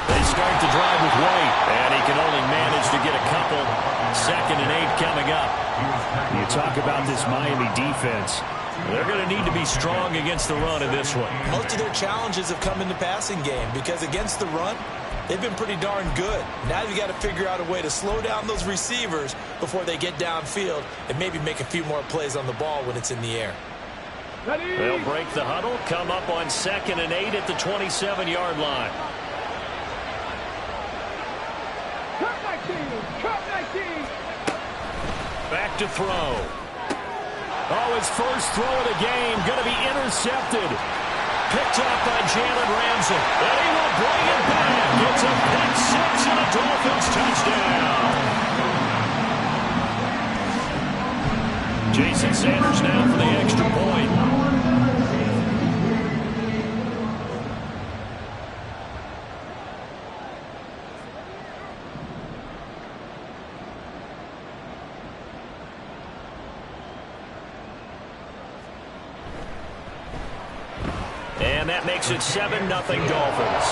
They start the drive with White, and he can only manage to get a couple. 2nd and 8 coming up. You talk about this Miami defense. They're going to need to be strong against the run in this one. Most of their challenges have come in the passing game because against the run, they've been pretty darn good. Now you've got to figure out a way to slow down those receivers before they get downfield and maybe make a few more plays on the ball when it's in the air. They'll break the huddle, come up on 2nd and 8 at the 27-yard line. Back to throw. Oh, his first throw of the game going to be intercepted. Picked off by Jalen Ramsey. And he will bring it back. It's a pick 6 and a Dolphins touchdown. Jason Sanders now for the extra point. And that makes it 7-0 Dolphins.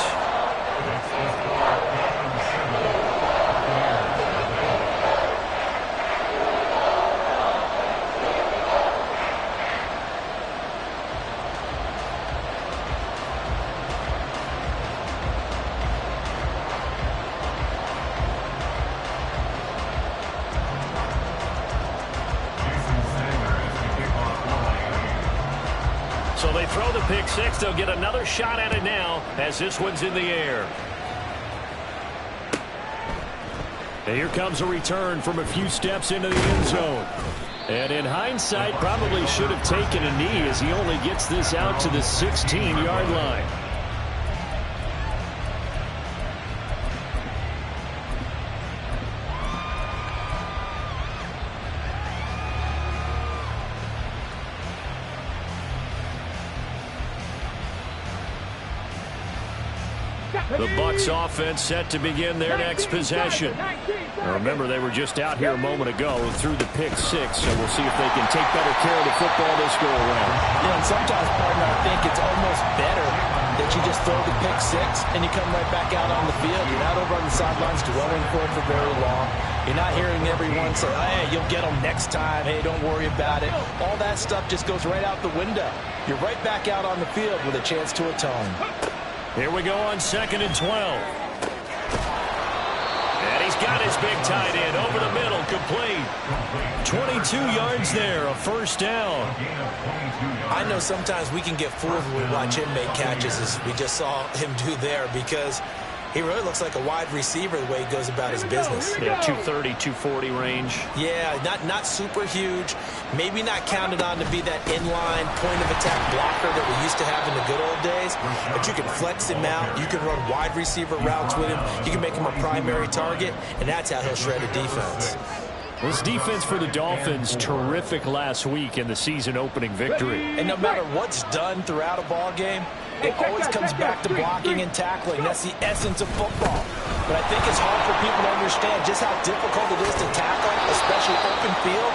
So they throw the pick 6. They'll get another shot at it now as this one's in the air. And here comes a return from a few steps into the end zone. And in hindsight, probably should have taken a knee as he only gets this out to the 16-yard line. The Bucs offense set to begin their next possession. Now remember, they were just out here a moment ago through the pick 6, so we'll see if they can take better care of the football this go around. Yeah, and sometimes, partner, I think it's almost better that you just throw the pick 6 and you come right back out on the field. You're not over on the sidelines dwelling for it for very long. You're not hearing everyone say, hey, you'll get them next time. Hey, don't worry about it. All that stuff just goes right out the window. You're right back out on the field with a chance to atone. Here we go on 2nd and 12. And he's got his big tight end over the middle, complete. 22 yards there, a first down. I know sometimes we can get fooled when we watch him make catches, as we just saw him do there, because he really looks like a wide receiver the way he goes about his business. Yeah, 230, 240 range. Yeah, not super huge. Maybe not counted on to be that inline point-of-attack blocker that we used to have in the good old days. But you can flex him out. You can run wide receiver routes with him. You can make him a primary target, and that's how he'll shred a defense. This defense for the Dolphins, terrific last week in the season-opening victory. And no matter what's done throughout a ball game, it always comes back to blocking and tackling. That's the essence of football. But I think it's hard for people to understand just how difficult it is to tackle, especially open field.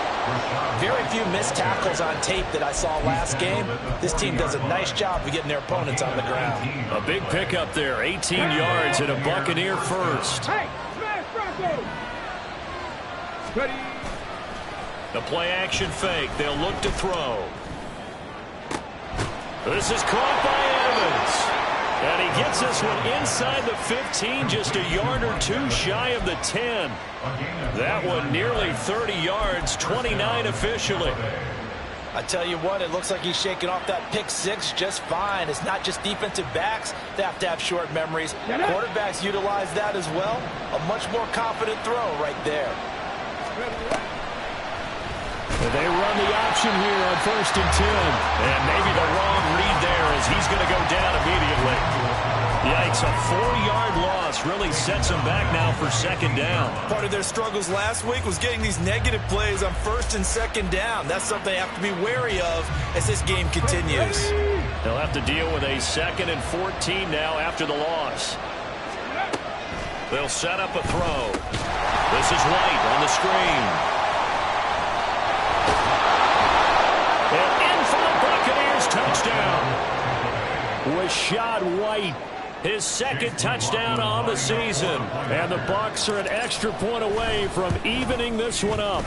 Very few missed tackles on tape that I saw last game. This team does a nice job of getting their opponents on the ground. A big pickup there, 18 yards and a Buccaneer first. The play-action fake. They'll look to throw. This is caught by Evans. And he gets this one inside the 15, just a yard or two shy of the 10. That one nearly 30 yards, 29 officially. I tell you what, it looks like he's shaking off that pick 6 just fine. It's not just defensive backs that have to have short memories. Quarterbacks utilize that as well. A much more confident throw right there. They run the option here on 1st and 10. And maybe the wrong read there as he's going to go down immediately. Yikes, a 4-yard loss really sets them back now for 2nd down. Part of their struggles last week was getting these negative plays on 1st and 2nd down. That's something they have to be wary of as this game continues. They'll have to deal with a 2nd and 14 now after the loss. They'll set up a throw. This is White on the screen. Rashad White, his second touchdown on the season. And the Bucs are an extra point away from evening this one up.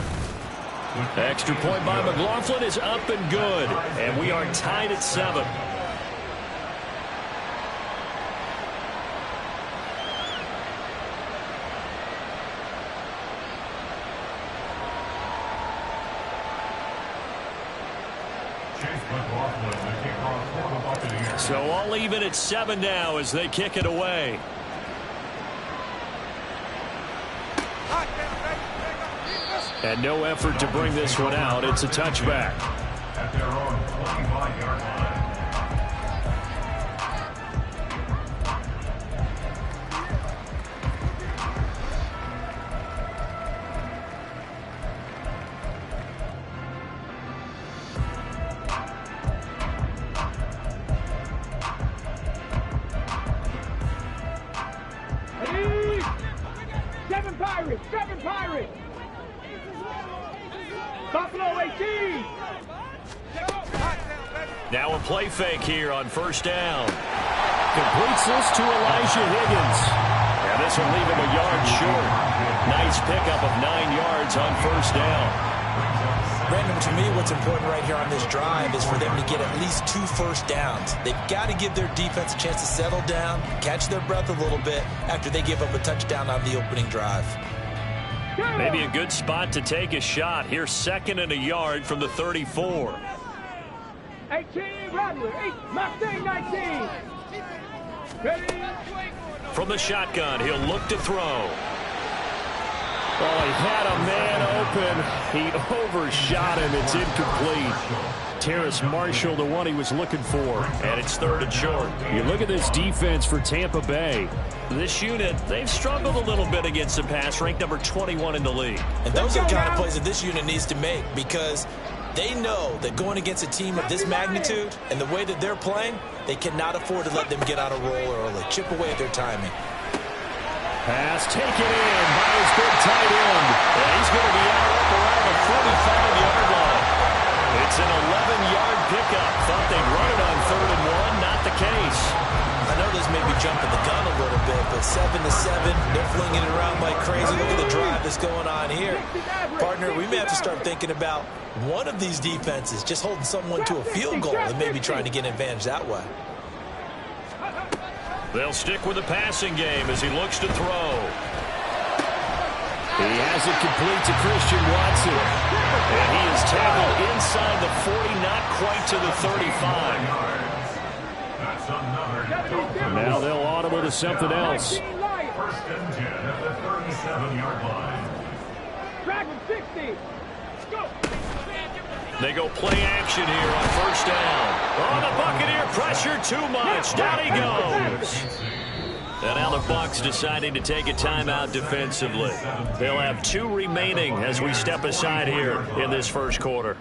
Extra point by McLaughlin is up and good. And we are tied at 7. So all even at 7 now as they kick it away. And no effort to bring this one out. It's a touchback. At their own 25-yard line. Seven Pirates! Buffalo 18! Now a play fake here on first down. Completes this to Elijah Higgins. And this will leave him a yard short. Nice pickup of 9 yards on first down. Brandon, to me, what's important right here on this drive is for them to get at least 2 first downs. They've got to give their defense a chance to settle down, catch their breath a little bit after they give up a touchdown on the opening drive. Maybe a good spot to take a shot. Here's 2nd and a yard from the 34. 18, Rattler, 8, Mustang 19. Ready? From the shotgun, he'll look to throw. Oh, he had a man open. He overshot him. It's incomplete. Terrace Marshall, the one he was looking for. And it's 3rd and short. You look at this defense for Tampa Bay. This unit, they've struggled a little bit against the pass, ranked number 21 in the league. And those are the kind of plays that this unit needs to make because they know that going against a team of this magnitude and the way that they're playing, they cannot afford to let them get out of roll early. Chip away at their timing. Pass taken in by his big tight end. And he's going to be out up around the 45-yard line. It's an 11-yard pickup. Thought they'd run it on 3rd and 1. Not the case. I know this may be jumping the gun a little bit, but 7-7, they're flinging it around like crazy. Look at the drive that's going on here. Partner, we may have to start thinking about one of these defenses just holding someone to a field goal and maybe trying to get an advantage that way. They'll stick with the passing game as he looks to throw. He has it complete to Christian Watson. And he is tackled inside the 40, not quite to the 35. Now they'll audible to something else. 1st and 10 at the 37-yard line. Track 60. Go. They go play action here on first down. Oh, the Buccaneer pressure too much. Down he goes. And now the Bucs deciding to take a timeout defensively. They'll have 2 remaining as we step aside here in this first quarter.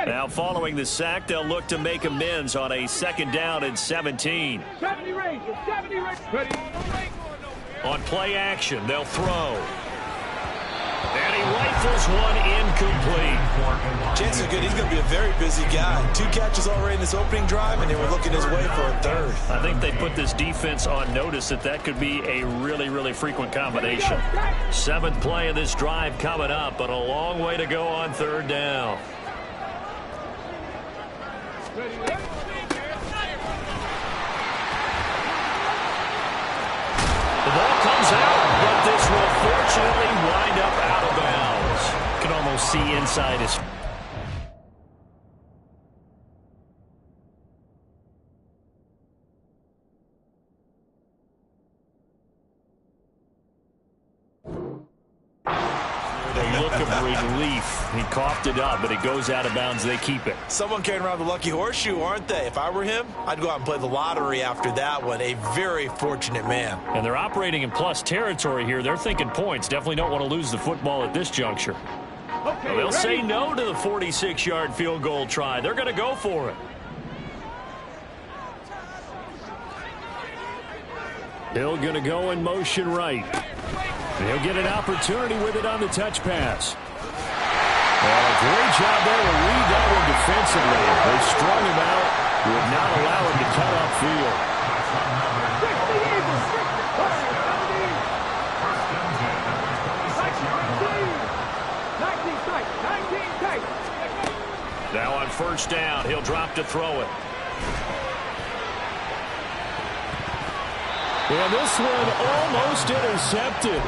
Now following the sack, they'll look to make amends on a 2nd down and 17. 70 Rangers, 70 Rangers. Ready. On play action, they'll throw. And he rifles one incomplete. Chances are good he's going to be a very busy guy. 2 catches already in this opening drive, and they were looking his way for a 3rd. I think they put this defense on notice that could be a really, really frequent combination. 7th play of this drive coming up, but a long way to go on 3rd down. The ball comes out, but this will fortunately wind up out of bounds. You can almost see inside his... A look of relief. He coughed it up, but it goes out of bounds. They keep it. Someone carrying around the lucky horseshoe, aren't they? If I were him, I'd go out and play the lottery after that one. A very fortunate man. And they're operating in plus territory here. They're thinking points. Definitely don't want to lose the football at this juncture. Okay, well, they'll say no to the 46-yard field goal try. They're going to go for it. Hill going to go in motion right. He'll get an opportunity with it on the touch pass. And a great job there to read that one defensively. They strung him out, would not allow him to cut upfield. Now on first down, he'll drop to throw it. And this one almost intercepted.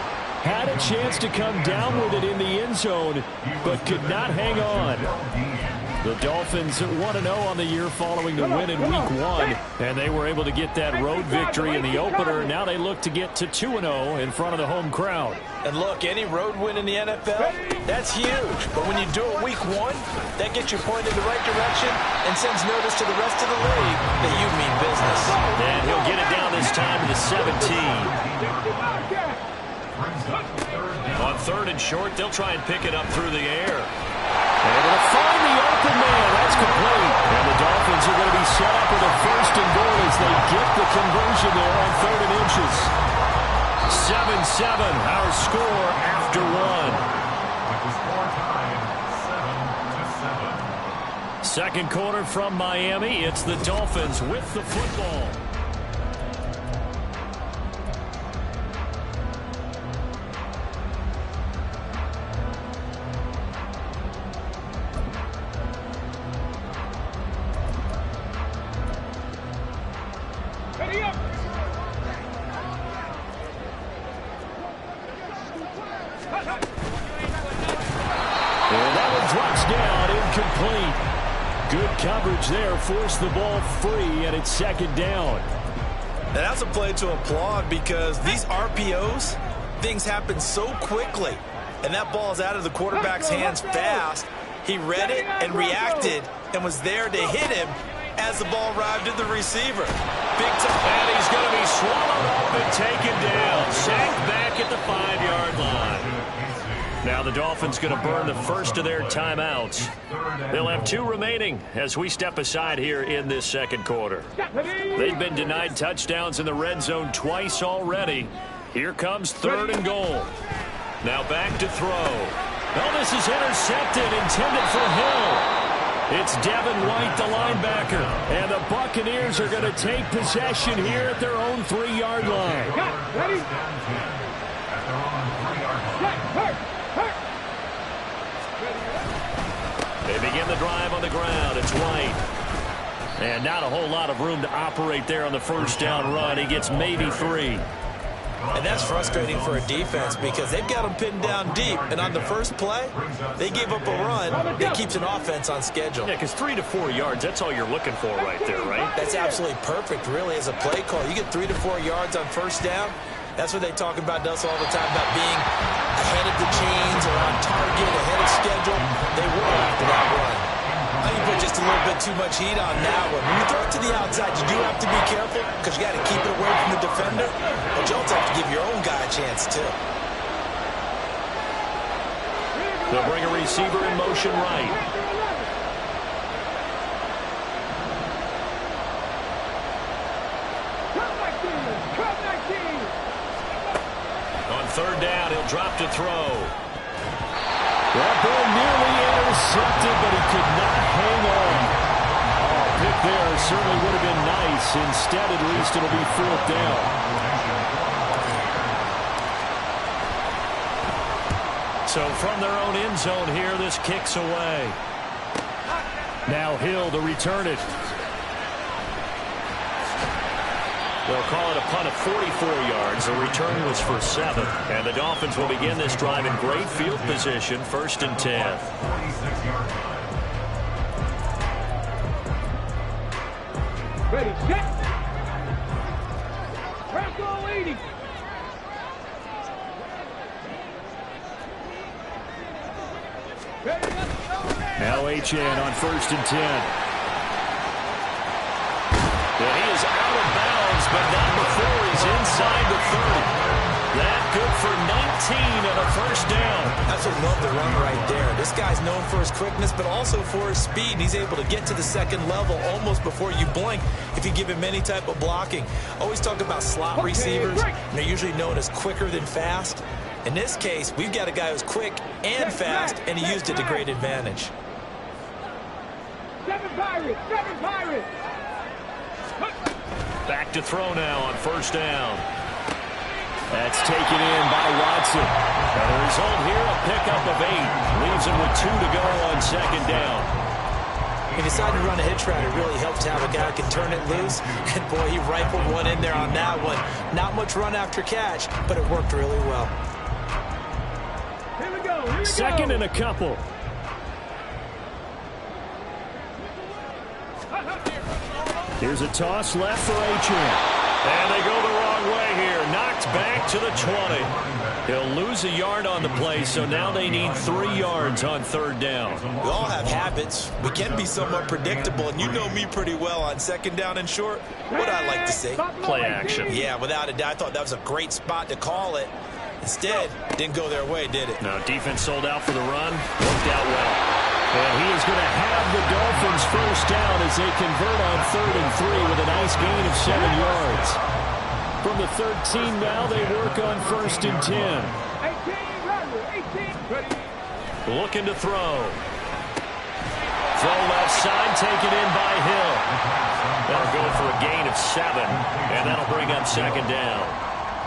Had a chance to come down with it in the end zone, but could not hang on. The Dolphins 1-0 on the year following the win in Week 1, and they were able to get that road victory in the opener. Now they look to get to 2-0 in front of the home crowd. And look, any road win in the NFL, that's huge. But when you do it Week 1, that gets you pointed in the right direction and sends notice to the rest of the league that you mean business. And he'll get it down this time to the 17. On third and short, they'll try and pick it up through the air. Able to find the open man. That's complete. And the Dolphins are going to be set up with a first and goal as they get the conversion there on 3rd and inches. 7-7, our score after one. Second quarter from Miami. It's the Dolphins with the football. Coverage there, forced the ball free, and it's second down. And that's a play to applaud because these RPOs, things happen so quickly. And that ball's out of the quarterback's hands fast. He read it and reacted and was there to hit him as the ball arrived at the receiver. Big time. And he's going to be swallowed up and taken down. Sacked back at the 5-yard line. Now the Dolphins going to burn the first of their timeouts. They'll have 2 remaining as we step aside here in this second quarter. They've been denied touchdowns in the red zone twice already. Here comes 3rd and goal. Now back to throw. Oh, this is intercepted, intended for Hill. It's Devin White, the linebacker. And the Buccaneers are going to take possession here at their own 3-yard line. Ready? They begin the drive on the ground. It's White. And not a whole lot of room to operate there on the first down run. He gets maybe 3. And that's frustrating for a defense because they've got them pinned down deep. And on the first play, they gave up a run that keeps an offense on schedule. Yeah, because 3 to 4 yards, that's all you're looking for right there, right? That's absolutely perfect, really, as a play call. You get 3 to 4 yards on first down. That's what they talk about us all the time, about being ahead of the chains or on target, ahead of schedule. They were after that run. I think you put just a little bit too much heat on that one. When you throw it to the outside, you do have to be careful because you got to keep it away from the defender. But you also have to give your own guy a chance, too. They'll bring a receiver in motion right. On 3rd down, he'll drop to throw. That ball nearly intercepted, but he could not hang on. Oh, pick there certainly would have been nice. Instead, at least, it'll be 4th down. So from their own end zone here, this kicks away. Now Hill to return it. They'll call it a punt of 44 yards. The return was for 7. And the Dolphins will begin this drive in great field position, 1st and 10. Ready, set. Franco leading. Now H.N. on 1st and 10. And he is out of bounds, but not before he's inside the 30. That good for 19 and a first down. That's a love the run right there. This guy's known for his quickness, but also for his speed. He's able to get to the second level almost before you blink if you give him any type of blocking. Always talk about slot receivers, and they're usually known as quicker than fast. In this case, we've got a guy who's quick and fast, and he used it to great advantage. 7 Pirates! 7 Pirates! Back to throw now on first down. That's taken in by Watson. And the result here, a pickup of 8. Leaves him with 2 to go on second down. He decided to run a hitch route. It really helped to have a guy who can turn it loose. And, boy, he rifled one in there on that one. Not much run after catch, but it worked really well. Here we go. Here we Second go. and a couple. Here's a toss left for Achane. And they go the wrong way here. Knocked back to the 20. He'll lose a yard on the play, so now they need 3 yards on third down. We all have habits. We can be somewhat predictable, and you know me pretty well on second down and short. What I like to say? Play action. Yeah, without a doubt. I thought that was a great spot to call it. Instead, didn't go their way, did it? No, defense sold out for the run. Worked out well. And he is going to have the Dolphins first down as they convert on 3rd and 3 with a nice gain of 7 yards. From the 13 now, they work on 1st and 10. 18. Looking to throw. Throw left side, taken in by Hill. That'll go for a gain of 7, and that'll bring up second down.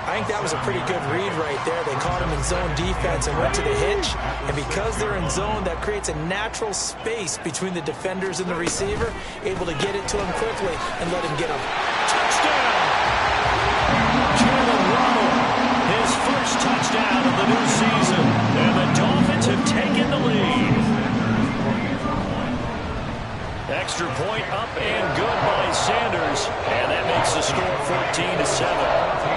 I think that was a pretty good read right there. They caught him in zone defense and went to the hitch. And because they're in zone, that creates a natural space between the defenders and the receiver, able to get it to him quickly and let him get him. Touchdown! Jalen Waddle, his first touchdown of the new season. And the Dolphins have taken the lead. Extra point up and good by Sanders. And that makes the score 14-7.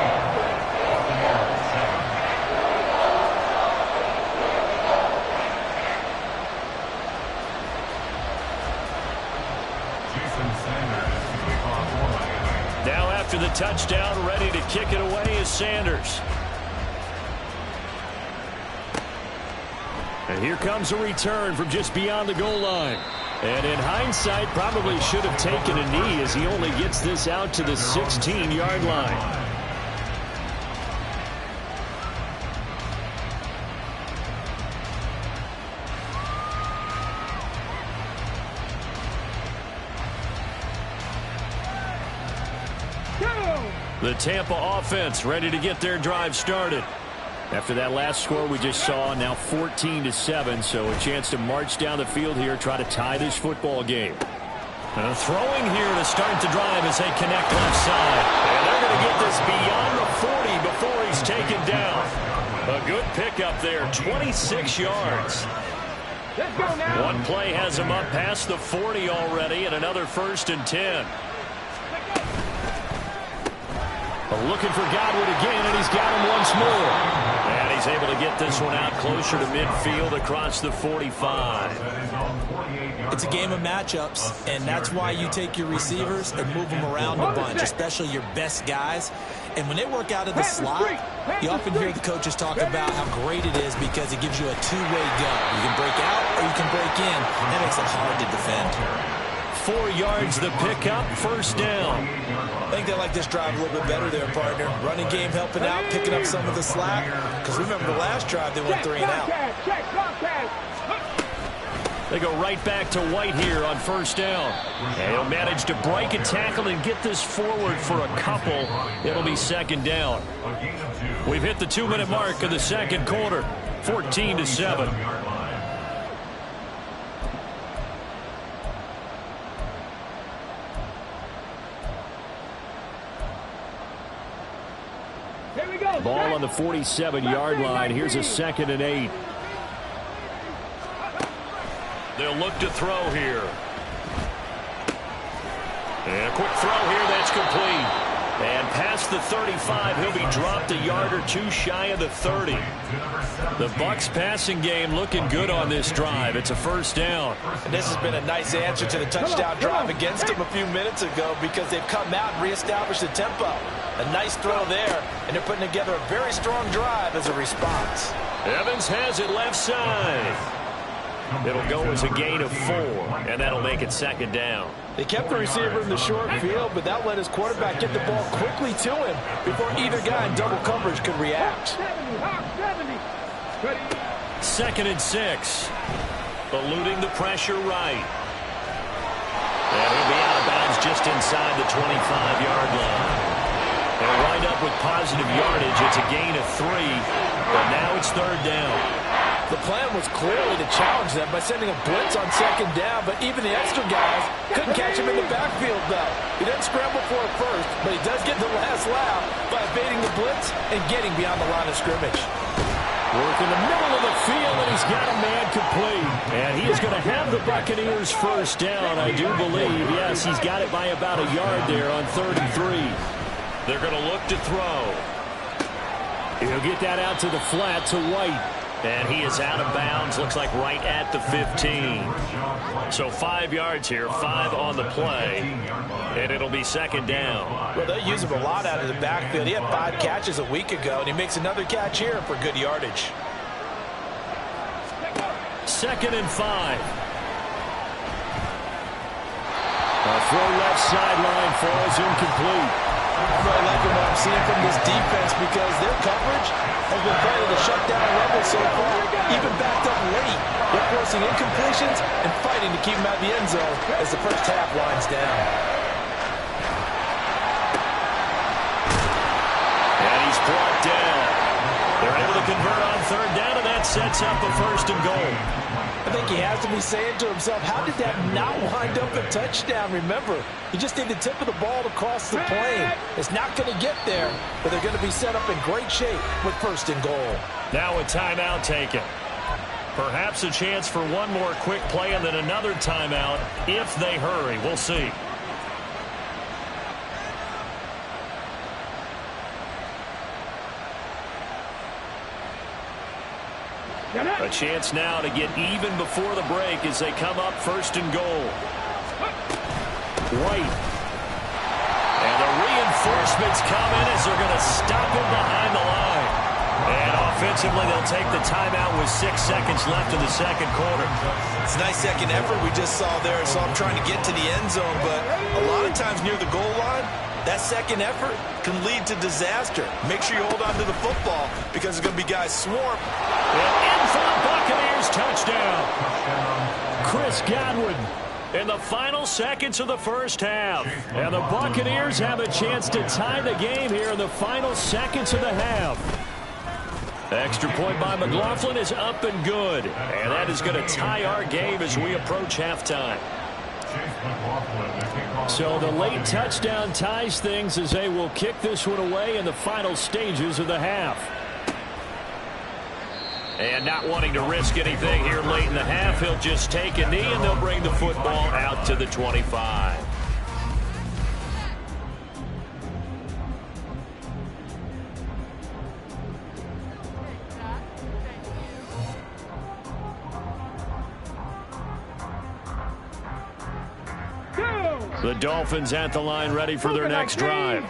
Now after the touchdown, ready to kick it away is Sanders. And here comes a return from just beyond the goal line. And in hindsight, probably should have taken a knee as he only gets this out to the 16-yard line. The Tampa offense ready to get their drive started. After that last score we just saw, now 14-7, so a chance to march down the field here, try to tie this football game. And throwing here to start the drive as they connect left side. And they're going to get this beyond the 40 before he's taken down. A good pickup there, 26 yards. Let's go now. One play has him up past the 40 already, and another 1st and 10. Looking for Godwin again, and he's got him once more. And he's able to get this one out closer to midfield across the 45. It's a game of matchups, and that's why you take your receivers and move them around a bunch, especially your best guys. And when they work out of the slot, you often hear the coaches talk about how great it is because it gives you a two-way go. You can break out or you can break in. That makes it hard to defend. 4 yards the pickup, first down. I think they like this drive a little bit better there, partner. Running game helping out, picking up some of the slack. Because remember the last drive, they went 3 and out. They go right back to White here on first down. And he'll manage to break a tackle and get this forward for a couple. It'll be second down. We've hit the 2-minute mark of the second quarter, 14-7. Ball on the 47-yard line. Here's a 2nd and 8. They'll look to throw here. And a quick throw here. That's complete. And past the 35, he'll be dropped a yard or 2 shy of the 30. The Bucs passing game looking good on this drive. It's a first down. And this has been a nice answer to the touchdown drive against them a few minutes ago because they've come out and reestablished the tempo. A nice throw there, and they're putting together a very strong drive as a response. Evans has it left side. It'll go as a gain of 4, and that'll make it second down. They kept the receiver in the short field, but that let his quarterback get the ball quickly to him before either guy in double coverage could react. 2nd and 6. Eluding the pressure right. And he'll be out of bounds just inside the 25-yard line. They'll wind up with positive yardage. It's a gain of 3, but now it's 3rd down. The plan was clearly to challenge them by sending a blitz on 2nd down, but even the extra guys couldn't catch him in the backfield, though. He doesn't scramble for it first, but he does get the last laugh by evading the blitz and getting beyond the line of scrimmage. Work in the middle of the field, and he's got a man complete. And he is going to have the Buccaneers first down, I do believe. Yes, he's got it by about a yard there on 3rd and 3. They're going to look to throw. He'll get that out to the flat to White. And he is out of bounds, looks like right at the 15. So 5 yards here, 5 on the play, and it'll be 2nd down. Well, they use him a lot out of the backfield. He had 5 catches a week ago, and he makes another catch here for good yardage. 2nd and 5. A throw left sideline falls incomplete. I'm really liking what I'm seeing from this defense because their coverage has been playing at a shutdown level so far, even backed up late. They're forcing incompletions and fighting to keep them out of the end zone as the first half winds down. And he's brought down. They're able to convert on 3rd down, and that sets up a 1st and goal. I think he has to be saying to himself, how did that not wind up a touchdown? Remember, he just need the tip of the ball to cross the plane. It's not going to get there, but they're going to be set up in great shape with 1st and goal. Now a timeout taken. Perhaps a chance for one more quick play and then another timeout if they hurry. We'll see. A chance now to get even before the break as they come up 1st and goal. White. And the reinforcements come in as they're going to stop him behind the line. And offensively, they'll take the timeout with 6 seconds left in the 2nd quarter. It's a nice second effort we just saw there. So I'm trying to get to the end zone, but a lot of times near the goal line, that second effort can lead to disaster. Make sure you hold on to the football because there's going to be guys swarm. And in for the Buccaneers, touchdown. Chris Godwin in the final seconds of the first half. And the Buccaneers have a chance to tie the game here in the final seconds of the half. Extra point by McLaughlin is up and good. And that is going to tie our game as we approach halftime. So the late touchdown ties things as they will kick this one away in the final stages of the half. And not wanting to risk anything here late in the half, he'll just take a knee and they'll bring the football out to the 25. The Dolphins at the line ready for their next drive.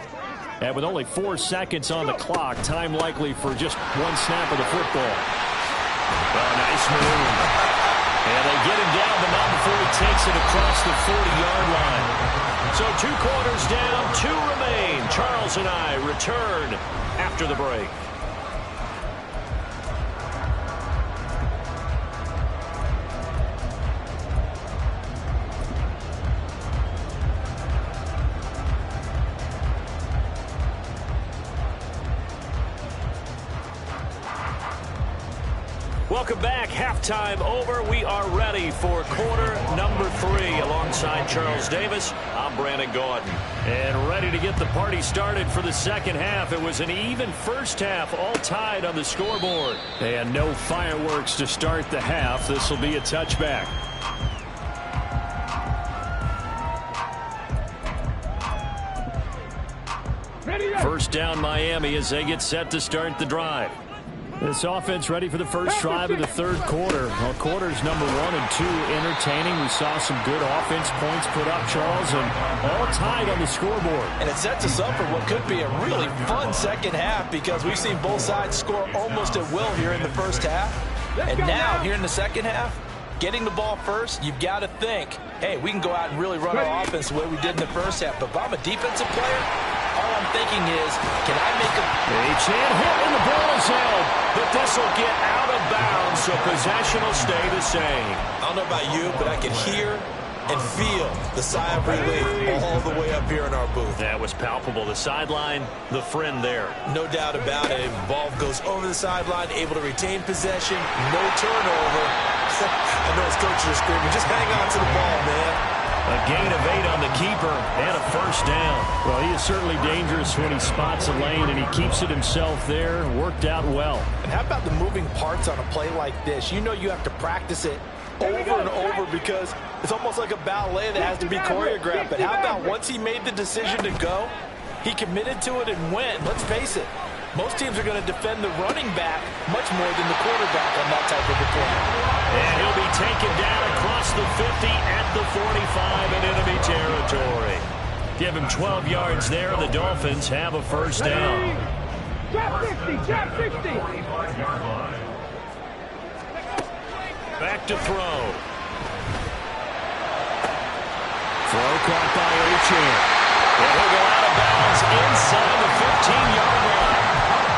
And with only 4 seconds on the clock, time likely for just one snap of the football. Oh, nice move. And they get him down, but not before he takes it across the 40-yard line. So 2 quarters down, 2 remain. Charles and I return after the break. Welcome back. Halftime over. We are ready for quarter number 3 alongside Charles Davis. I'm Brandon Gordon. And ready to get the party started for the second half. It was an even first half, all tied on the scoreboard. And no fireworks to start the half. This will be a touchback. First down Miami as they get set to start the drive. This offense ready for the first drive of the 3rd quarter. Well, quarters number 1 and 2 entertaining. We saw some good offense points put up, Charles, and all tied on the scoreboard. And it sets us up for what could be a really fun second half because we've seen both sides score almost at will here in the first half. And now, here in the second half, getting the ball first, you've got to think, hey, we can go out and really run our offense the way we did in the first half. But if I'm a defensive player, all I'm thinking is, can I make a... H-hand hit and the ball is held. But this will get out of bounds, so possession will stay the same. I don't know about you, but I can hear and feel the sigh of relief all the way up here in our booth. That was palpable. The sideline, the friend there. No doubt about it. Ball goes over the sideline, able to retain possession, no turnover. I know his coaches are screaming, just hang on to the ball, man. A gain of 8 on the keeper and a first down. Well, he is certainly dangerous when he spots a lane and he keeps it himself there. Worked out well. And how about the moving parts on a play like this? You know you have to practice it over and over because it's almost like a ballet that has to be choreographed. But how about once he made the decision to go, he committed to it and went. Let's face it, most teams are going to defend the running back much more than the quarterback on that type of a play. And he'll be taken down across the 50 at the 45 in enemy territory. Give him 12 yards there. The Dolphins have a first down. Drop 60, drop 60. Back to throw. Throw caught by H-hand. And he'll go out of bounds inside the 15-yard line.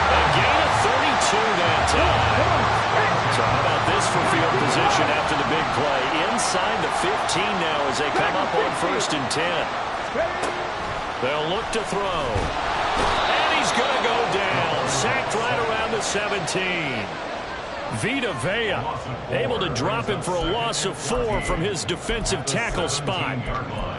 A gain of 32 that time. So how about this for field position after the big play? Inside the 15 now as they come up on 1st and 10. They'll look to throw. And he's going to go down. Sacked right around the 17. Vita Vea able to drop him for a loss of 4 from his defensive tackle spot.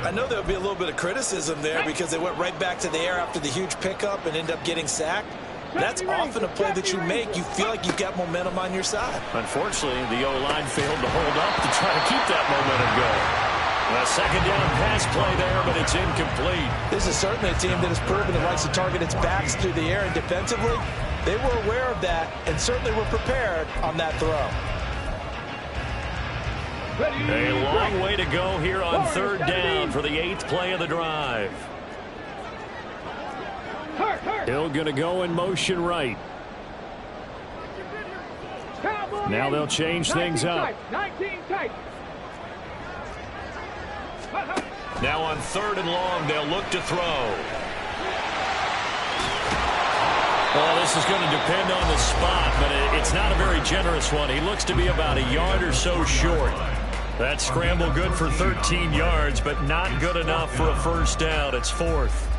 I know there'll be a little bit of criticism there because they went right back to the air after the huge pickup and end up getting sacked. That's often a play that you make. You feel like you've got momentum on your side. Unfortunately, the O-line failed to hold up to try to keep that momentum going. A second down pass play there, but it's incomplete. This is certainly a team that has proven it likes to target its backs through the air, and defensively, they were aware of that and certainly were prepared on that throw. A long way to go here on 3rd down for the 8th play of the drive. Hill going to go in motion right. Now they'll change things up. 19 tight. Now on 3rd and long, they'll look to throw. Well, this is going to depend on the spot, but it's not a very generous one. He looks to be about a yard or so short. That scramble good for 13 yards, but not good enough for a first down. It's 4th.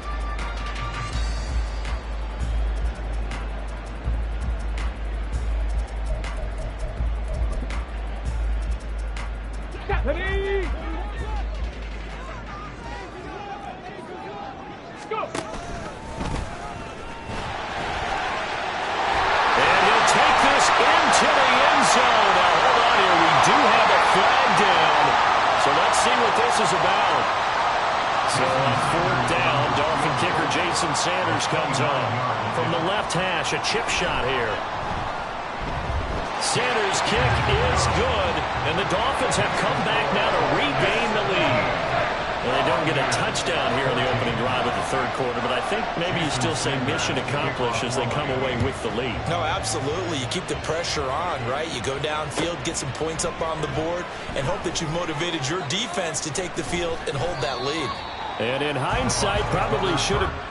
Comes on from the left hash, a chip shot here. Sanders' kick is good, and the Dolphins have come back now to regain the lead. Well, they don't get a touchdown here in the opening drive of the 3rd quarter, but I think maybe you still say mission accomplished as they come away with the lead. No, absolutely. You keep the pressure on, right? You go downfield, get some points up on the board, and hope that you've motivated your defense to take the field and hold that lead. And in hindsight, probably should have.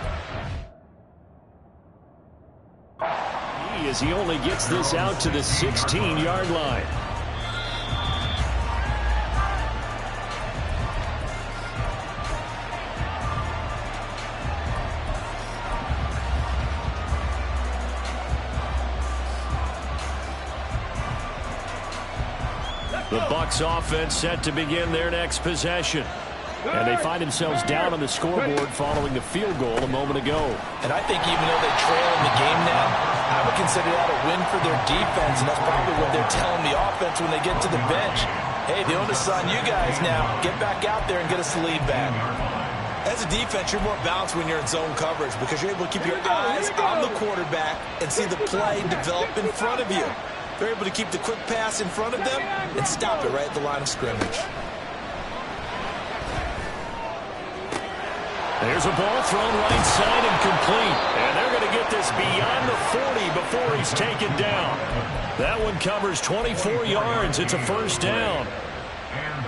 As he only gets this out to the 16-yard line. The Bucs offense set to begin their next possession. And they find themselves down on the scoreboard following the field goal a moment ago. And I think even though they trail in the game now, I would consider that a win for their defense, and that's probably what they're telling the offense when they get to the bench. Hey, the onus is on you guys now. Get back out there and get us the lead back. As a defense, you're more balanced when you're in zone coverage because you're able to keep your eyes on the quarterback and see the play develop in front of you. They're able to keep the quick pass in front of them and stop it right at the line of scrimmage. There's a ball thrown right side and complete. And they're going to get this beyond the 40 before he's taken down. That one covers 24 yards. It's a first down.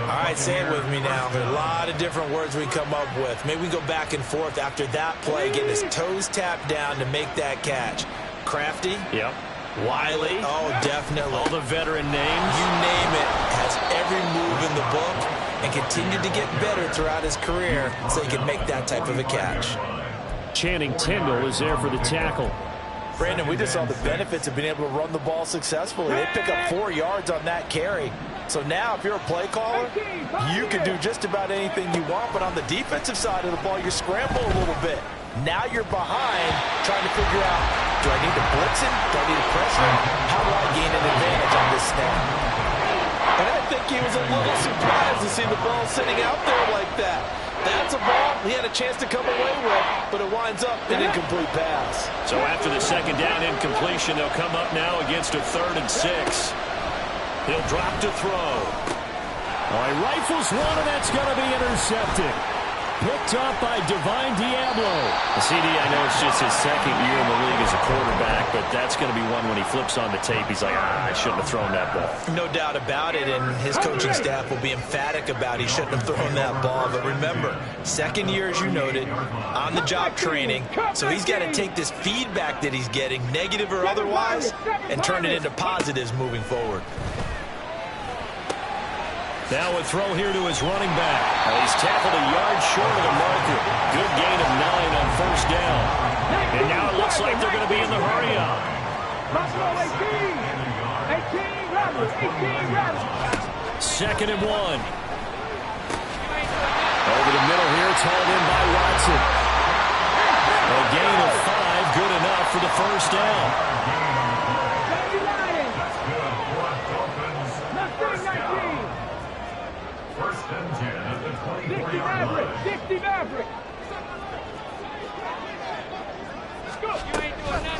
All right, say it with me now. There are a lot of different words we come up with. Maybe we go back and forth after that play, getting his toes tapped down to make that catch. Crafty? Yep. Wiley? Oh, definitely. All the veteran names? You name it. Has every move in the book and continued to get better throughout his career so he can make that type of a catch. Channing Tindall is there for the tackle. Brandon, we just saw the benefits of being able to run the ball successfully. They pick up 4 yards on that carry. So now, if you're a play caller, you can do just about anything you want. But on the defensive side of the ball, you scramble a little bit. Now you're behind, trying to figure out, do I need to blitz him? Do I need to press him? How do I gain an advantage on this snap? And I think he was a little surprised to see the ball sitting out there like that. That's a ball he had a chance to come away with, but it winds up an incomplete pass. So after the second down incompletion, they'll come up now against a 3rd and 6. He'll drop to throw. All right, rifles one, and that's going to be intercepted. Picked up by Divine Diablo. The CD, I know it's just his second year in the league as a quarterback, but that's going to be one when he flips on the tape. He's like, I shouldn't have thrown that ball. No doubt about it, and his coaching staff will be emphatic about he shouldn't have thrown that ball. But remember, second year, as you noted, on-the-job training, so he's got to take this feedback that he's getting, negative or otherwise, and turn it into positives moving forward. Now a throw here to his running back. He's tackled a yard short of the marker. Good gain of 9 on first down. And now it looks like they're going to be in the hurry-up. 2nd and 1. Over the middle here, it's hauled in by Watson. A gain of 5, good enough for the first down. First and 10 at the 24-yard line. 60 Maverick.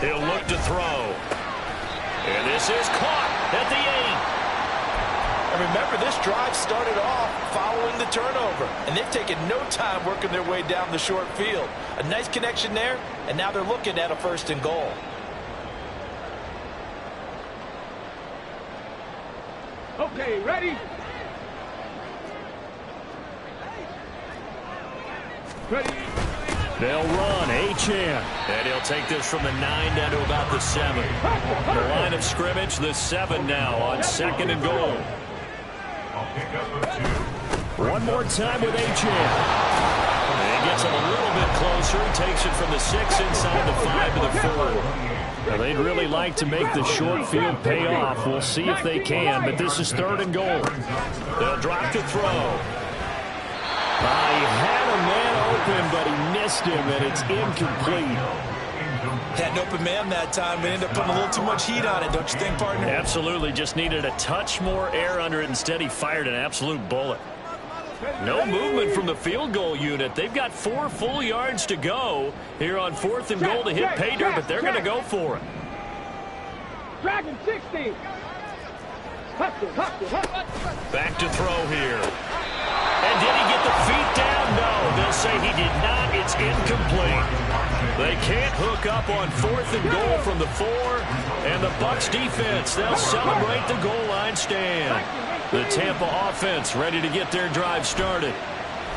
He'll look to throw. And this is caught at the 8. And remember, this drive started off following the turnover. And they've taken no time working their way down the short field. A nice connection there, and now they're looking at a 1st and goal. Okay, ready? Ready. They'll run, Achane. And he'll take this from the 9 down to about the 7. The line of scrimmage, the 7 now on 2nd and goal. One more time with Achane. And he gets it a little bit closer. He takes it from the 6 inside the 5 to the 4. Now, they'd really like to make the short field pay off. We'll see if they can, but this is 3rd and goal. They'll drop to throw. He had a man open, but he missed him, and it's incomplete. Had an open man that time, but ended up putting a little too much heat on it, don't you think, partner? Absolutely, just needed a touch more air under it. Instead, he fired an absolute bullet. No movement from the field goal unit. They've got 4 full yards to go here on 4th and goal to hit pay dirt, but they're going to go for it. Dragon 60. Back to throw here. And did he get the feet down? No, they'll say he did not. It's incomplete. They can't hook up on 4th and goal from the 4. And the Bucs defense, they'll celebrate the goal line stand. The Tampa offense ready to get their drive started.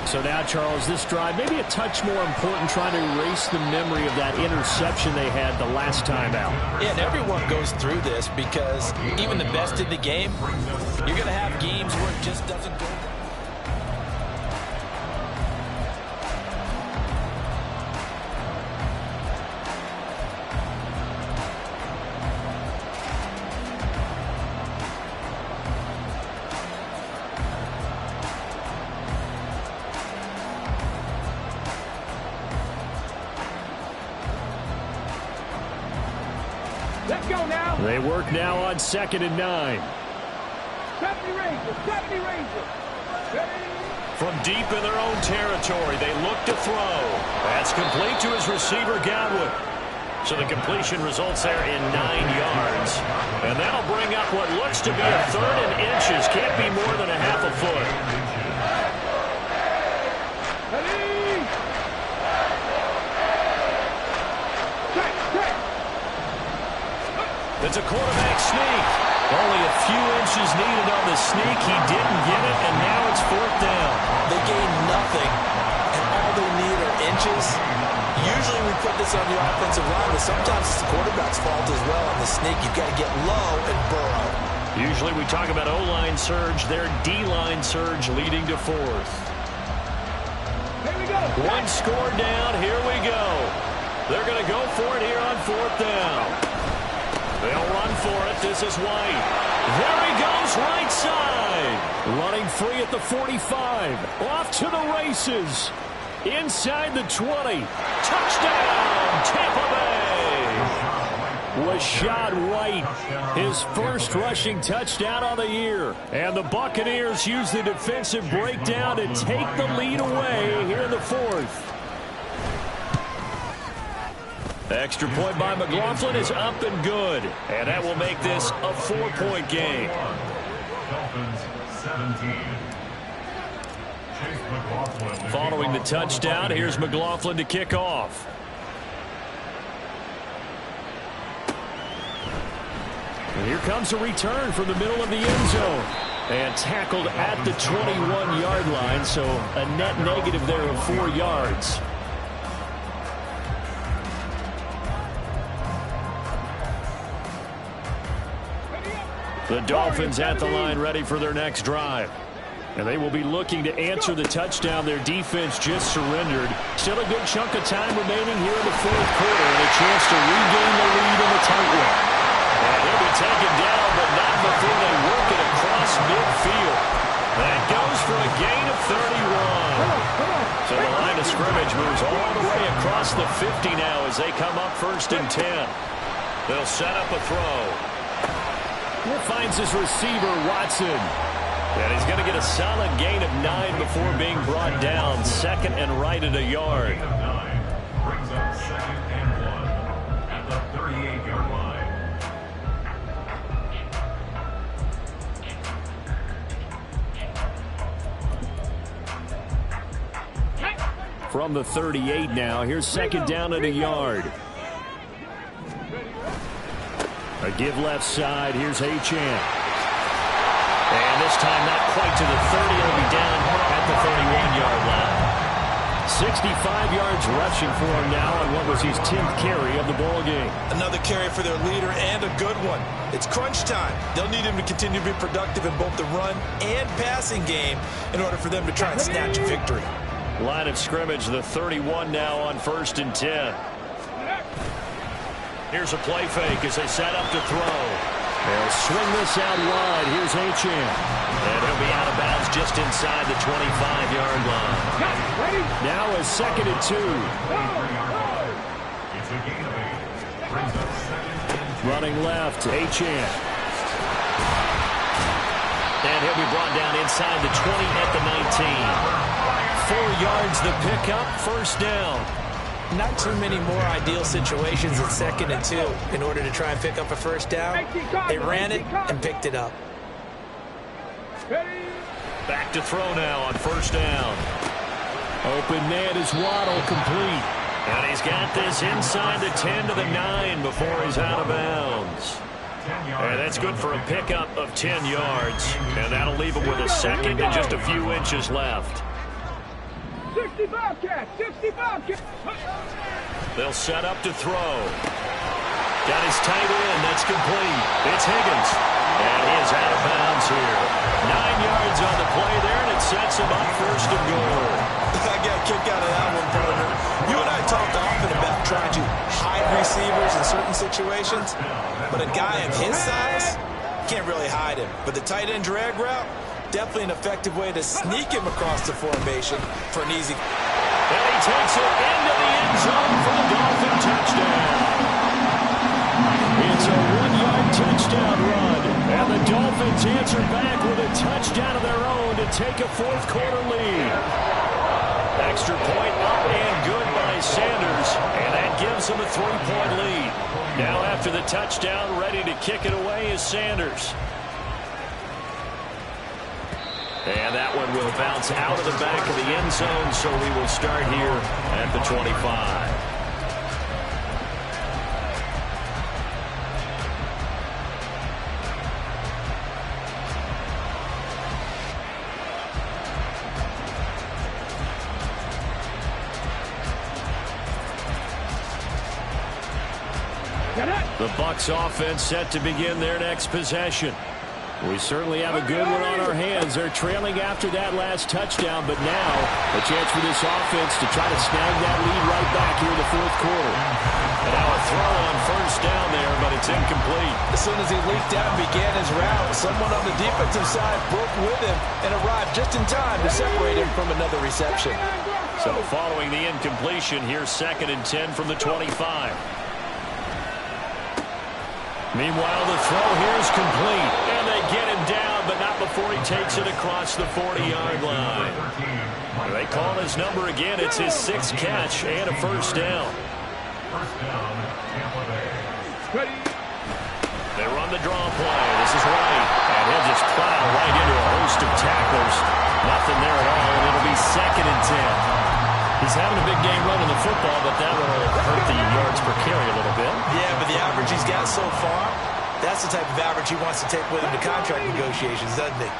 So now, Charles, this drive maybe a touch more important, trying to erase the memory of that interception they had the last time out. Yeah, and everyone goes through this because even the best in the game, you're going to have games where it just doesn't go. Let's go now. They work now on 2nd and 9. 70 Rangers. Ready. From deep in their own territory, they look to throw. That's complete to his receiver, Godwin. So the completion results there in 9 yards. And that'll bring up what looks to be a 3rd and inches. Can't be more than a half a foot. Ready. It's a quarterback sneak. Only a few inches needed on the sneak. He didn't get it, and now it's fourth down. They gained nothing, and all they need are inches. Usually we put this on the offensive line, but sometimes it's the quarterback's fault as well on the sneak. You've got to get low and burrow. Usually we talk about O-line surge. Their D-line surge leading to fourth. Here we go. One score down. Here we go. They're going to go for it here on fourth down. They'll run for it. This is White. There he goes, right side. Running free at the 45. Off to the races. Inside the 20. Touchdown, Tampa Bay. Rashad White, his first rushing touchdown on the year. And the Buccaneers use the defensive breakdown to take the lead away here in the fourth. Extra point by McLaughlin is up and good. And that will make this a 4-point game. Dolphins 17. Following the touchdown, here's McLaughlin to kick off. And here comes a return from the middle of the end zone. And tackled at the 21-yard line, so a net negative there of 4 yards. The Dolphins at the line ready for their next drive. And they will be looking to answer the touchdown their defense just surrendered. Still a good chunk of time remaining here in the fourth quarter and a chance to regain the lead in the tightrope. And he'll be taken down, but not before they work it across midfield. That goes for a gain of 31. So the line of scrimmage moves all the way across the 50 now as they come up first and 10. They'll set up a throw. He finds his receiver, Watson. And he's going to get a solid gain of 9 before being brought down. Second and right at a yard. Gain of 9 brings up second and 1 at the 38-yard line. From the 38 now, here's second down at a yard. A give left side, here's Achane. And this time not quite to the 30. It'll be down at the 31-yard line. 65 yards rushing for him now on what was his 10th carry of the ball game. Another carry for their leader and a good one. It's crunch time. They'll need him to continue to be productive in both the run and passing game in order for them to try and snatch a victory. Line of scrimmage, the 31 now on first and 10. Here's a play fake as they set up to throw. They'll swing this out wide. Here's Achane. And he'll be out of bounds just inside the 25-yard line. Now a second and 2. It's a gain of 8. Brings up second and 2. Running left, Achane. And he'll be brought down inside the 20 at the 19. 4 yards the pickup, first down. Not too many more ideal situations in second and 2 in order to try and pick up a first down. They ran it and picked it up. Back to throw now on first down. Open man is Waddle, complete. And he's got this inside the 10 to the 9 before he's out of bounds. And that's good for a pickup of 10 yards. And that'll leave him with a second and just a few inches left. 65 catch, 65 catch. They'll set up to throw. Got his tight end. That's complete. It's Higgins. And he is out of bounds here. 9 yards on the play there, and it sets him up first and goal. I got a kick out of that one, partner. You and I talked often about trying to hide receivers in certain situations, but a guy of his size can't really hide him. But the tight end drag route, definitely an effective way to sneak him across the formation for an easy. And he takes it into the end zone for the Dolphin touchdown. It's a 1-yard touchdown run. And the Dolphins answer back with a touchdown of their own to take a fourth quarter lead. Extra point up and good by Sanders. And that gives them a 3-point lead. Now after the touchdown, ready to kick it away is Sanders. And that one will bounce out of the back of the end zone, so we will start here at the 25. The Bucs offense set to begin their next possession. We certainly have a good one on our hands. They're trailing after that last touchdown, but now a chance for this offense to try to snag that lead right back here in the fourth quarter. And now a throw on first down there, but it's incomplete. As soon as he leaped out and began his route, someone on the defensive side broke with him and arrived just in time to separate him from another reception. So following the incompletion, here's 2nd and 10 from the 25. Meanwhile, the throw here is complete, and they get him down, but not before he takes it across the 40-yard line. They call his number again. It's his 6th catch and a first down. They run the draw play. This is Wright, and he'll just plow right into a host of tacklers. Nothing there at all, and it'll be 2nd and 10. He's having a big game running the football, but that will hurt the yards per carry a little bit. Yeah, but the average he's got so far, that's the type of average he wants to take with him to contract negotiations, doesn't he?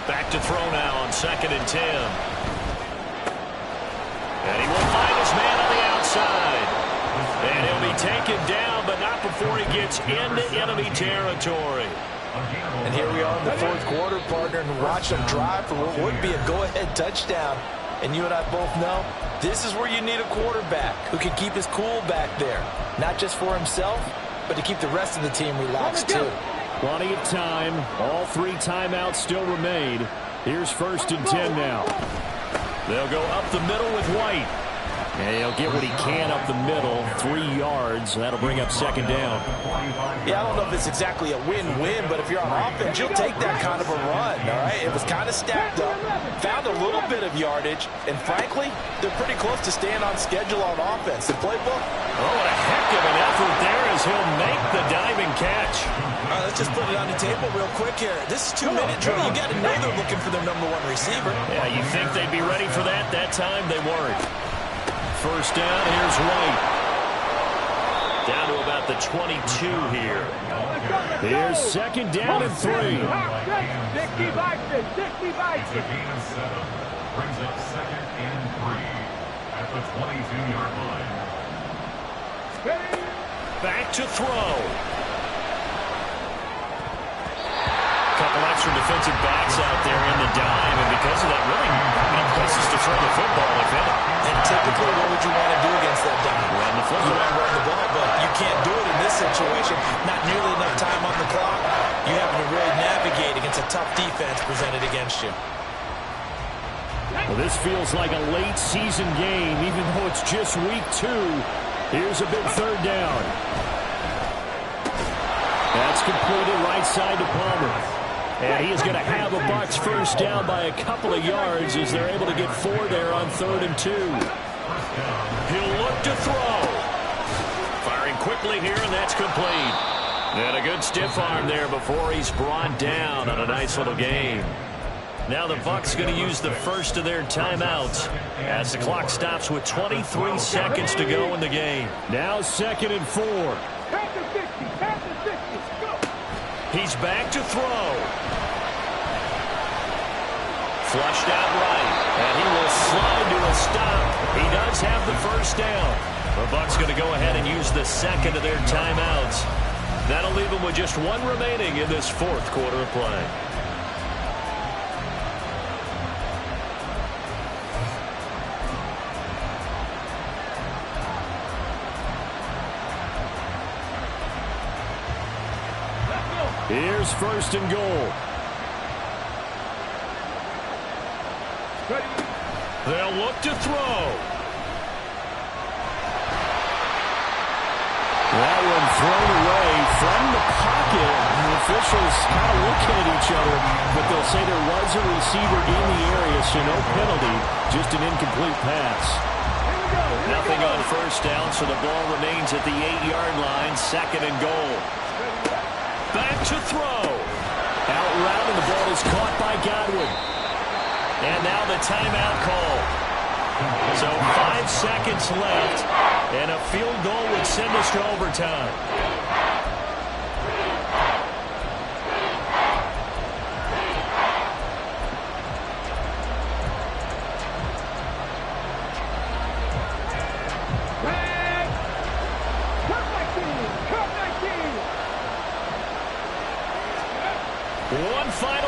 Back to throw now on 2nd and 10. And he will find his man on the outside. And he'll be taken down, but not before he gets into enemy territory. And here we are in the fourth quarter, partner, and watch them drive for what would be a go-ahead touchdown. And you and I both know this is where you need a quarterback who can keep his cool back there. Not just for himself, but to keep the rest of the team relaxed too. Plenty of time. All 3 timeouts still remain. Here's 1st and 10 now. They'll go up the middle with White. And he'll get what he can up the middle, 3 yards. That'll bring up 2nd down. Yeah, I don't know if it's exactly a win-win, but if you're on offense, you'll take that kind of a run, all right? It was kind of stacked up, found a little bit of yardage, and frankly, they're pretty close to staying on schedule on offense. The playbook? Oh, what a heck of an effort there as he'll make the diving catch. All right, let's just put it on the table real quick here. This is 2-minute drill. You got to know they're looking for their number 1 receiver. Yeah, you think they'd be ready for that? That time they weren't. First down, here's White. Down to about the 22 here. Here's 2nd down and 3. 60 Vikings, 60 Vikings. It's a gain of 7. Brings up 2nd and 3 at the 22-yard line. Back to throw. Couple extra defensive backs out there in the dime, and because of that, really no places to throw the football, if any. And typically, what would you want to do against that dime? Run the You football. want to run the ball, but you can't do it in this situation. Not nearly enough time on the clock. You having to really navigate against a tough defense presented against you. Well, this feels like a late season game, even though it's just week 2. Here's a big 3rd down. That's completed right side to Palmer. And he is going to have a Bucs first down by a couple of yards as they're able to get 4 there on 3rd and 2. He'll look to throw. Firing quickly here, and that's complete. And a good stiff arm there before he's brought down on a nice little game. Now the Bucs going to use the first of their timeouts as the clock stops with 23 seconds to go in the game. Now 2nd and 4. Pass to 60, pass to 60, go. He's back to throw. Flushed out right, and he will slide to a stop. He does have the first down. The Bucs going to go ahead and use the 2nd of their timeouts. That'll leave them with just 1 remaining in this 4th quarter of play. Here's 1st and goal. They'll look to throw. That one thrown away from the pocket. The officials kind of looking at each other, but they'll say there was a receiver in the area, so no penalty, just an incomplete pass. Nothing on first down, so the ball remains at the 8-yard line, 2nd and goal. Back to throw. Out route, and the ball is caught by Godwin. And now the timeout call. So 5 seconds left, and a field goal would send us to overtime.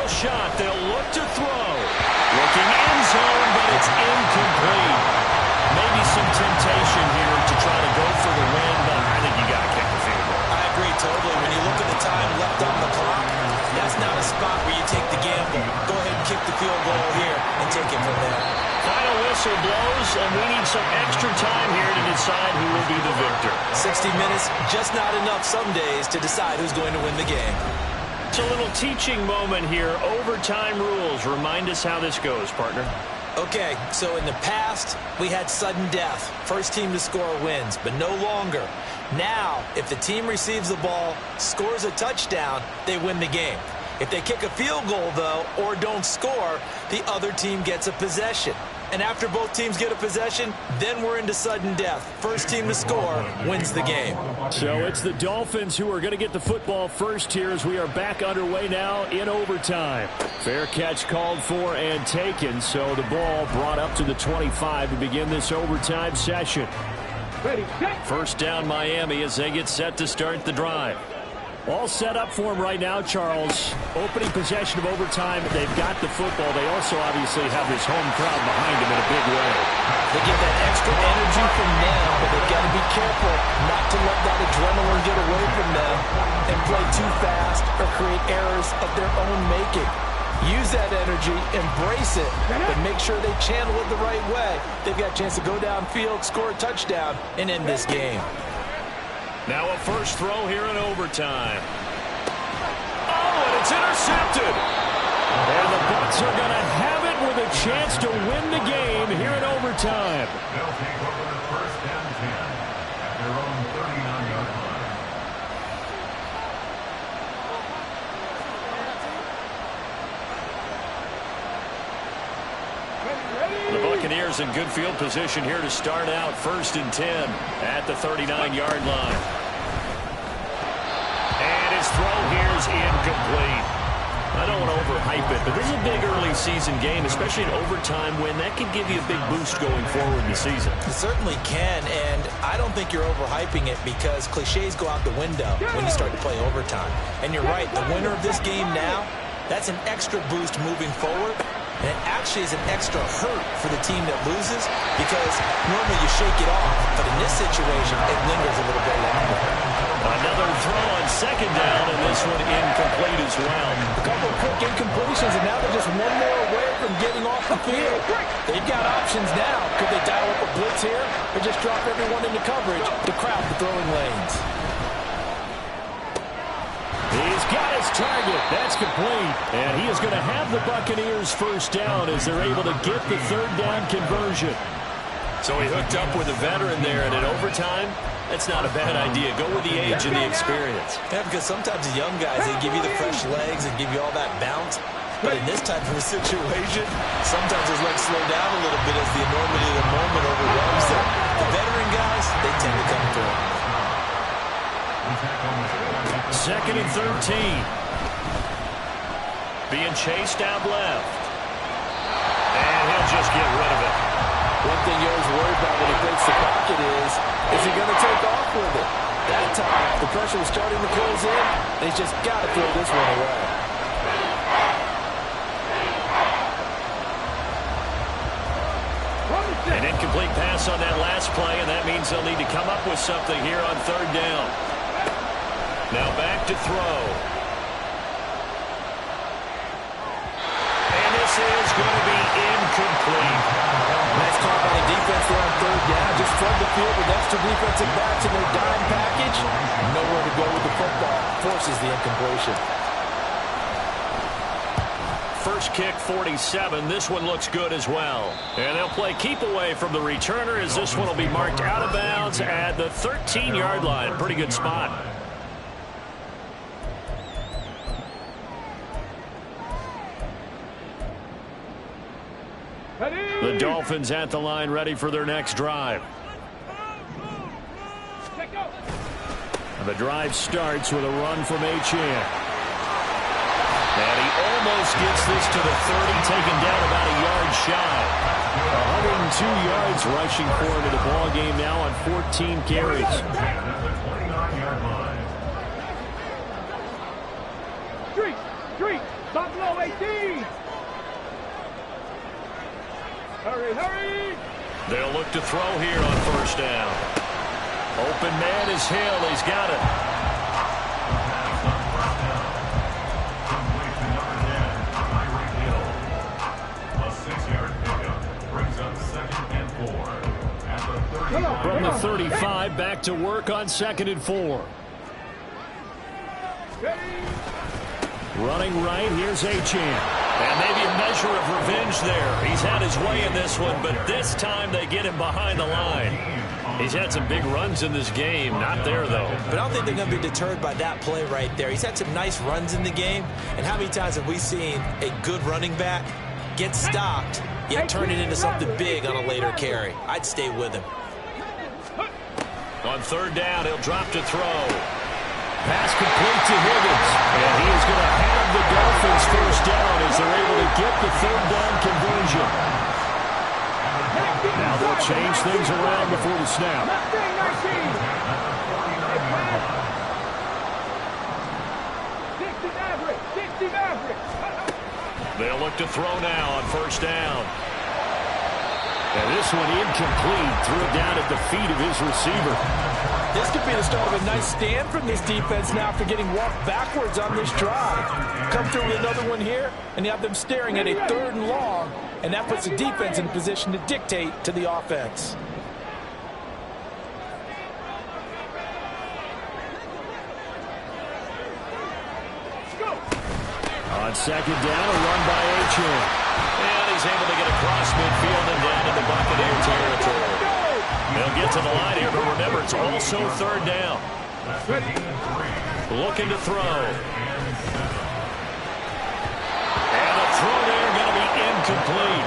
final shot. They'll look to throw. Looking end zone, but it's incomplete. Maybe some temptation here to try to go for the win, but I think you got to kick the field goal. I agree totally. When you look at the time left on the clock, that's not a spot where you take the gamble. Go ahead and kick the field goal here and take it from there. Final whistle blows, and we need some extra time here to decide who will be the victor. 60 minutes, just not enough some days to decide who's going to win the game. It's a little teaching moment here. Overtime rules. Remind us how this goes, partner. Okay, so in the past, we had sudden death. First team to score wins, but no longer. Now, if the team receives the ball, scores a touchdown, they win the game. If they kick a field goal, though, or don't score, the other team gets a possession. And after both teams get a possession, then we're into sudden death. First team to score wins the game. So it's the Dolphins who are going to get the football first here as we are back underway now in overtime. Fair catch called for and taken, so the ball brought up to the 25 to begin this overtime session. Ready, set. First down Miami as they get set to start the drive. All set up for him right now, Charles. Opening possession of overtime. They've got the football. They also obviously have this home crowd behind them in a big way. They get that extra energy from them, but they've got to be careful not to let that adrenaline get away from them and play too fast or create errors of their own making. Use that energy, embrace it, but make sure they channel it the right way. They've got a chance to go downfield, score a touchdown, and end this game. Now a first throw here in overtime. Oh, and it's intercepted. And the Bucs are going to have it with a chance to win the game here in overtime. They'll take over the first and 10 at their own 39-yard line. The Buccaneers in good field position here to start out first and 10 at the 39-yard line. And his throw here is incomplete. I don't want to overhype it, but this is a big early season game, especially an overtime win. That could give you a big boost going forward in the season. It certainly can, and I don't think you're overhyping it because cliches go out the window when you start to play overtime. And you're right, the winner of this game now, that's an extra boost moving forward. And it actually is an extra hurt for the team that loses because normally you shake it off, but in this situation, it lingers a little bit longer. Another throw on second down, and this one incomplete as well. A couple of quick incompletions, and now they're just one more away from getting off the field. They've got options now. Could they dial up a blitz here or just drop everyone into coverage to crowd the throwing lanes? He's got his target. That's complete. And he is going to have the Buccaneers first down as they're able to get the third down conversion. So he hooked up with a veteran there, and in overtime, that's not a bad idea. Go with the age and the experience. Yeah, because sometimes the young guys, they give you the fresh legs and give you all that bounce. But in this type of a situation, sometimes his legs slow down a little bit as the enormity of the moment overwhelms them. The veteran guys, they tend to come through. Second and 13. Being chased out left. And he'll just get rid of it. One thing you always worry about when he breaks the pocket is he going to take off with it? That time, the pressure was starting to close in, and he's just got to throw this one away. An incomplete pass on that last play, and that means they'll need to come up with something here on third down. Now back to throw. And this is going to be incomplete. Nice call by the defense there on third down. Just flood the field with extra defensive backs in their dime package. Nowhere to go with the football. Forces the incompletion. First kick, 47. This one looks good as well. And they'll play keep away from the returner as this one will be marked out of bounds at the 13-yard line. Pretty good spot. The Dolphins at the line ready for their next drive. The drive starts with a run from Achane. And he almost gets this to the 30, taken down about a yard shy. 102 yards rushing for him in the ball game now on 14 carries. Street, Buffalo 18. Hurry, hurry! They'll look to throw here on first down. Open man is Hill. He's got it. Complete to number 10, Tyreek Hill. A 6-yard pickup brings up 2nd and 4 at the 35. From the 35, back to work on 2nd and 4. Running right, here's Achane. And maybe a measure of revenge there. He's had his way in this one, but this time they get him behind the line. He's had some big runs in this game. Not there, though. But I don't think they're going to be deterred by that play right there. He's had some nice runs in the game. And how many times have we seen a good running back get stopped, yet turn it into something big on a later carry? I'd stay with him. On 3rd down, he'll drop to throw. Pass complete to Higgins. And he is going to have the Dolphins first down as they're able to get the 3rd down conversion. Now they'll change things around before the snap. They'll look to throw now on first down. And this one incomplete. Threw it down at the feet of his receiver. This could be the start of a nice stand from this defense now for getting walked backwards on this drive. Come through with another one here, and you have them staring at a 3rd and long, and that puts the defense in position to dictate to the offense. On 2nd down, a run by Achane. And he's able to get across midfield and down to the Buccaneer territory. They'll get to the line here, but remember, it's also 3rd down. Looking to throw. And a throw there going to be incomplete.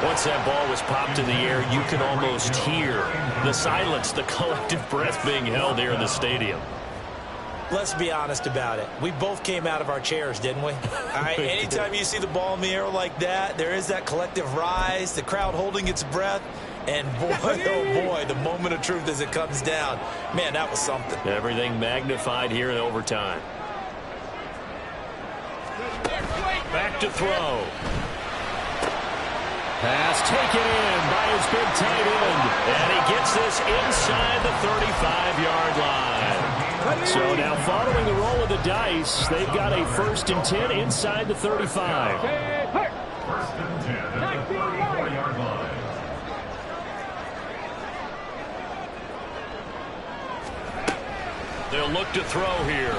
Once that ball was popped in the air, you can almost hear the silence, the collective breath being held here in the stadium. Let's be honest about it. We both came out of our chairs, didn't we? All right, anytime you see the ball in the air like that, there is that collective rise, the crowd holding its breath. And boy, oh boy, the moment of truth as it comes down. Man, that was something. Everything magnified here in overtime. Back to throw. Pass taken in by his big tight end. And he gets this inside the 35-yard line. So now following the roll of the dice, they've got a 1st and 10 inside the 35. 1st and 10 at the 34-yard line. They'll look to throw here.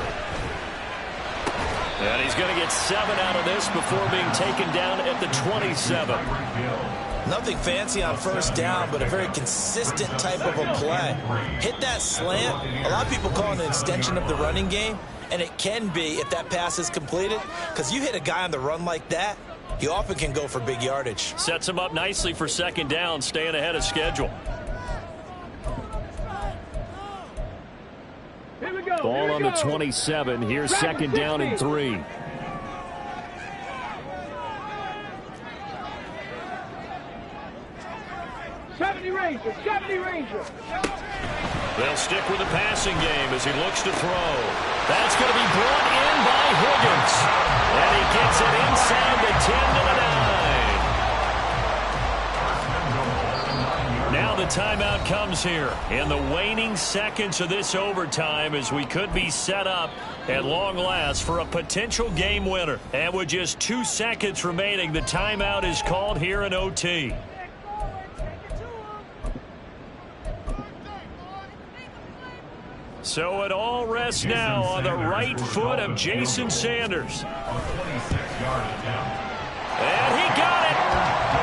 And he's going to get 7 out of this before being taken down at the 27. Nothing fancy on first down, but a very consistent type of a play. Hit that slant. A lot of people call it an extension of the running game, and it can be if that pass is completed, because you hit a guy on the run like that, he often can go for big yardage. Sets him up nicely for 2nd down, staying ahead of schedule. Ball on the 27. Here's 2nd down and 3. Ranger, 70 Ranger. They'll stick with the passing game as he looks to throw. That's going to be brought in by Higgins. And he gets it inside the 10 to the 9. Now the timeout comes here in the waning seconds of this overtime as we could be set up at long last for a potential game winner. And with just 2 seconds remaining, the timeout is called here in OT. So it all rests now on the right foot of Jason Sanders. And he got it.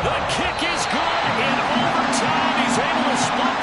The kick is good in overtime. He's able to split